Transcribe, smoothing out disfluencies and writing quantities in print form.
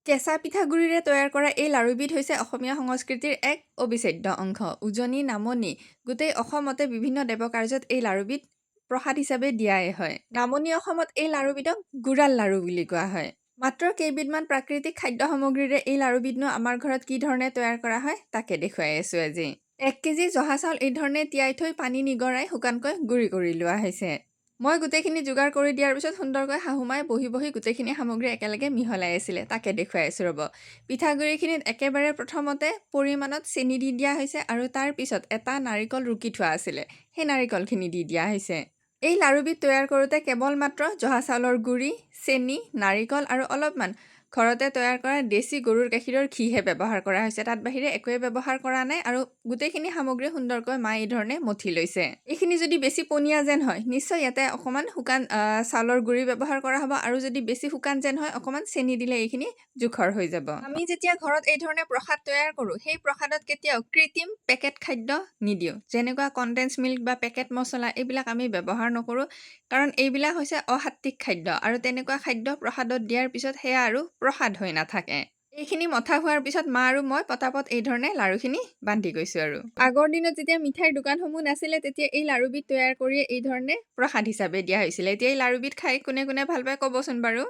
কেঁচা পিঠাগুড়িৰে তৈয়াৰ কৰা এই লাড়ুবিধ হৈছে অসমীয়া সংস্কৃতিৰ এক অবিচ্ছেদ্য অংশ। উজনি নামনি গোটেই অসমতে বিভিন্ন দেৱকাৰ্যত এই লাড়ুবিধ প্ৰসাদ হিচাপে দিয়াই হয়। নামনি অসমত এই লাড়ুবিধক গুড়াল লাড়ু বুলি কোৱা হয়। মাত্ৰ কেইবিধমান প্ৰাকৃতিক খাদ্য সামগ্ৰীৰে এই লাড়ুবিধনো আমাৰ ঘৰত কি ধৰণে তৈয়াৰ কৰা হয় তাকে দেখুৱাই আছো আজি। 1 কেজি জহা চাউল এই ধৰণে তিয়াই থৈ পানী নিগৰাই শুকানকৈ গুড়ি কৰি লোৱা হৈছে। মই গোটেইখিনি যোগাৰ কৰি দিয়াৰ পিছত সুন্দৰকৈ শাহুমাই বহি গোটেইখিনি সামগ্ৰী একেলগে মিহলাই আছিলে তাকে দেখুৱাই আছো ৰ'ব। পিঠাগুড়িখিনিত একেবাৰে প্ৰথমতে পৰিমাণত চেনি দি দিয়া হৈছে আৰু তাৰ পিছত এটা নাৰিকল ৰুকি থোৱা আছিলে সেই নাৰিকলখিনি দি দিয়া হৈছে। এই লাড়ুবিধ তৈয়াৰ কৰোঁতে কেৱল মাত্ৰ জহা চাউলৰ গুড়ি, চেনি, নাৰিকল আৰু অলপমান ঘৰতে তৈয়াৰ কৰা দেশী গৰুৰ গাখীৰৰ ঘিহে ব্যৱহাৰ কৰা হৈছে। তাত বাহিৰে একোৱে ব্যৱহাৰ কৰা নাই আৰু গোটেইখিনি সামগ্ৰী সুন্দৰকৈ মায়ে এই ধৰণে মঠি লৈছে। এইখিনি যদি বেছি পনীয়া যেন হয় নিশ্চয় ইয়াতে অকণমান শুকান চাউলৰ গুড়ি ব্যৱহাৰ কৰা হ'ব আৰু যদি বেছি শুকান যেন হয় অকণমান চেনি দিলে এইখিনি জোখৰ হৈ যাব। আমি যেতিয়া ঘৰত এই ধৰণে প্ৰসাদ তৈয়াৰ কৰোঁ সেই প্ৰসাদত কেতিয়াও কৃত্ৰিম পেকেট খাদ্য নিদিওঁ। যেনেকুৱা কনডেন্স মিল্ক বা পেকেট মছলা এইবিলাক আমি ব্যৱহাৰ নকৰোঁ কাৰণ এইবিলাক হৈছে অসাত্বিক খাদ্য আৰু তেনেকুৱা খাদ্য প্ৰসাদত দিয়াৰ পিছত সেয়া আৰু প্ৰসাদ হৈ নাথাকে। এইখিনি মথা হোৱাৰ পিছত মা আৰু মই পটাপট এই ধৰণে লাড়ুখিনি বান্ধি গৈছোঁ আৰু। আগৰ দিনত যেতিয়া মিঠাইৰ দোকানসমূহ নাছিলে তেতিয়া এই লাড়ুবিধ তৈয়াৰ কৰি এই ধৰণে প্ৰসাদ হিচাপে দিয়া হৈছিলে। এতিয়া এই লাড়ুবিধ খাই কোনে কোনে ভাল পায় ক'বচোন বাৰু।